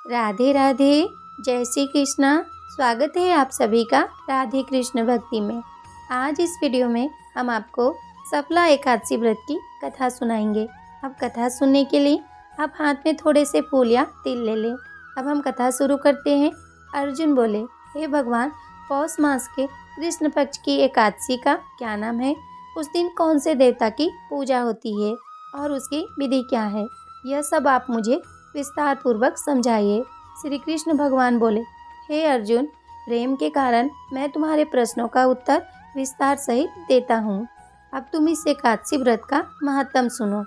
राधे राधे। जय श्री कृष्णा। स्वागत है आप सभी का राधे कृष्ण भक्ति में। आज इस वीडियो में हम आपको सफला एकादशी व्रत की कथा सुनाएंगे। अब कथा सुनने के लिए आप हाथ में थोड़े से फूल या तिल ले लें। अब हम कथा शुरू करते हैं। अर्जुन बोले, हे भगवान, पौष मास के कृष्ण पक्ष की एकादशी का क्या नाम है? उस दिन कौन से देवता की पूजा होती है और उसकी विधि क्या है? यह सब आप मुझे विस्तार पूर्वक समझाइए। श्री कृष्ण भगवान बोले, हे अर्जुन, प्रेम के कारण मैं तुम्हारे प्रश्नों का उत्तर विस्तार सहित देता हूँ। अब तुम इस एकादशी व्रत का महत्व सुनो।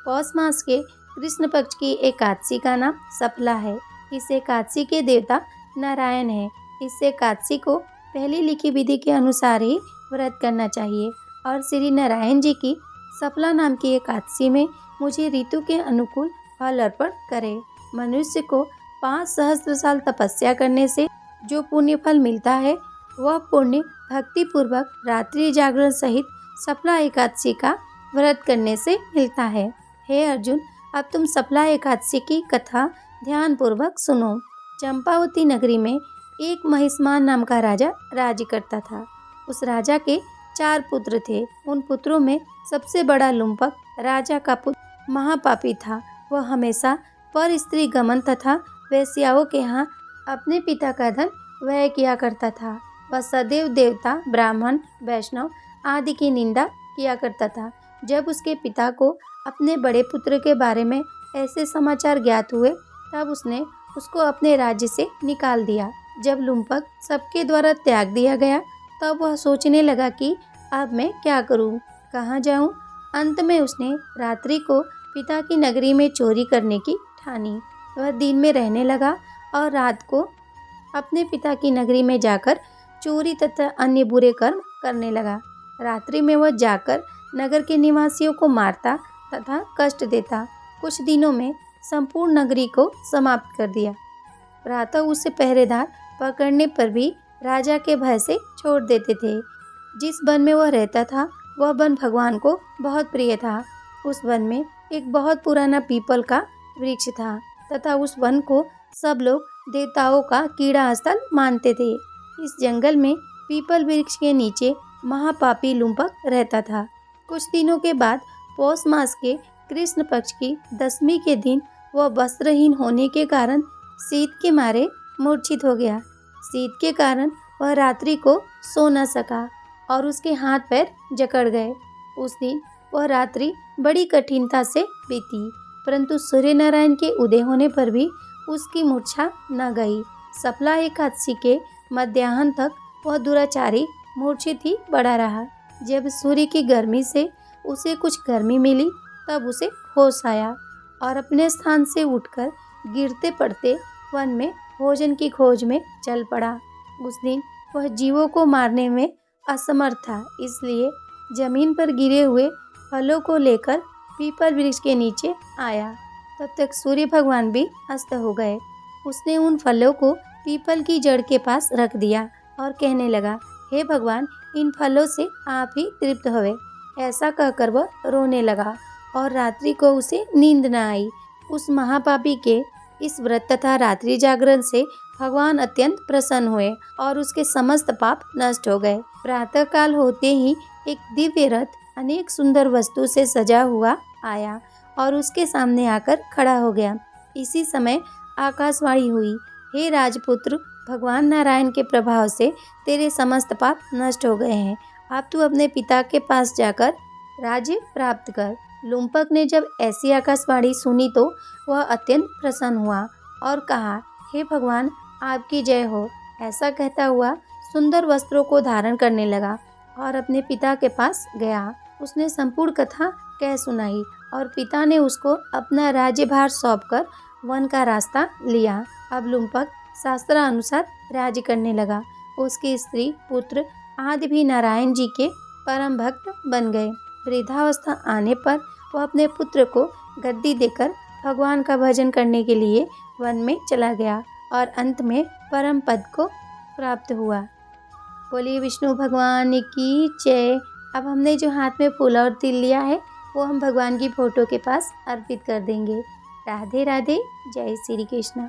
पौष मास के कृष्ण पक्ष की एकादशी का नाम सफला है। इस एकादशी के देवता नारायण है। इस एकादशी को पहली लिखी विधि के अनुसार ही व्रत करना चाहिए और श्री नारायण जी की सफला नाम की एकादशी में मुझे ऋतु के अनुकूल फल अर्पण करे। मनुष्य को 5 सहस्त्र साल तपस्या करने से जो पुण्य फल मिलता है, वह पुण्य भक्ति पूर्वक रात्रि जागरण सहित सफला एकादशी का व्रत करने से मिलता है। हे अर्जुन, अब तुम सफला एकादशी की कथा ध्यान पूर्वक सुनो। चंपावती नगरी में एक महिष्मान नाम का राजा राज्य करता था। उस राजा के 4 पुत्र थे। उन पुत्रों में सबसे बड़ा लुम्पक राजा का पुत्र महापापी था। वह हमेशा पर स्त्री गमन तथा वेश्याओं के यहाँ अपने पिता का धन व्यय किया करता था। वह सदैव देवता, ब्राह्मण, वैष्णव आदि की निंदा किया करता था। जब उसके पिता को अपने बड़े पुत्र के बारे में ऐसे समाचार ज्ञात हुए, तब उसने उसको अपने राज्य से निकाल दिया। जब लुम्पक सबके द्वारा त्याग दिया गया, तब वह सोचने लगा कि अब मैं क्या करूं, कहाँ जाऊं। अंत में उसने रात्रि को पिता की नगरी में चोरी करने की ठानी। वह दिन में रहने लगा और रात को अपने पिता की नगरी में जाकर चोरी तथा अन्य बुरे कर्म करने लगा। रात्रि में वह जाकर नगर के निवासियों को मारता तथा कष्ट देता। कुछ दिनों में संपूर्ण नगरी को समाप्त कर दिया। प्रातः उसे पहरेदार पकड़ने पर भी राजा के भय से छोड़ देते थे। जिस वन में वह रहता था, वह वन भगवान को बहुत प्रिय था। उस वन में एक बहुत पुराना पीपल का वृक्ष था तथा उस वन को सब लोग देवताओं का कीड़ा स्थल मानते थे। इस जंगल में पीपल वृक्ष के नीचे महापापी लुम्पक रहता था। कुछ दिनों के बाद पौष मास के कृष्ण पक्ष की 10वीं के दिन वह वस्त्रहीन होने के कारण शीत के मारे मूर्छित हो गया। शीत के कारण वह रात्रि को सो न सका और उसके हाथ पैर जकड़ गए। उस दिन वह रात्रि बड़ी कठिनता से बीती, परंतु सूर्य नारायण के उदय होने पर भी उसकी मूर्छा न गई। सफला एकादशी के मध्याह्न तक वह दुराचारी मूर्छित ही पड़ा रहा। जब सूर्य की गर्मी से उसे कुछ गर्मी मिली, तब उसे होश आया और अपने स्थान से उठकर गिरते पड़ते वन में भोजन की खोज में चल पड़ा। उस दिन वह जीवों को मारने में असमर्थ था, इसलिए जमीन पर गिरे हुए फलों को लेकर पीपल वृक्ष के नीचे आया। तब तक सूर्य भगवान भी अस्त हो गए। उसने उन फलों को पीपल की जड़ के पास रख दिया और कहने लगा, हे भगवान, इन फलों से आप ही तृप्त हुए। ऐसा कहकर वह रोने लगा और रात्रि को उसे नींद न आई। उस महापापी के इस व्रत तथा रात्रि जागरण से भगवान अत्यंत प्रसन्न हुए और उसके समस्त पाप नष्ट हो गए। प्रातः काल होते ही एक दिव्य रथ अनेक सुंदर वस्तु से सजा हुआ आया और उसके सामने आकर खड़ा हो गया। इसी समय आकाशवाणी हुई, हे राजपुत्र, भगवान नारायण के प्रभाव से तेरे समस्त पाप नष्ट हो गए हैं। अब तू अपने पिता के पास जाकर राज्य प्राप्त कर। लुम्पक ने जब ऐसी आकाशवाणी सुनी तो वह अत्यंत प्रसन्न हुआ और कहा, हे भगवान, आपकी जय हो। ऐसा कहता हुआ सुंदर वस्त्रों को धारण करने लगा और अपने पिता के पास गया। उसने संपूर्ण कथा कह सुनाई और पिता ने उसको अपना राज्यभार सौंपकर वन का रास्ता लिया। अब लुम्पक शास्त्रानुसार राज्य करने लगा। उसकी स्त्री, पुत्र आदि भी नारायण जी के परम भक्त बन गए। वृद्धावस्था आने पर वह अपने पुत्र को गद्दी देकर भगवान का भजन करने के लिए वन में चला गया और अंत में परम पद को प्राप्त हुआ। बोलिए विष्णु भगवान की जय। अब हमने जो हाथ में फूल और तिल लिया है, वो हम भगवान की फोटो के पास अर्पित कर देंगे। राधे राधे। जय श्री कृष्ण।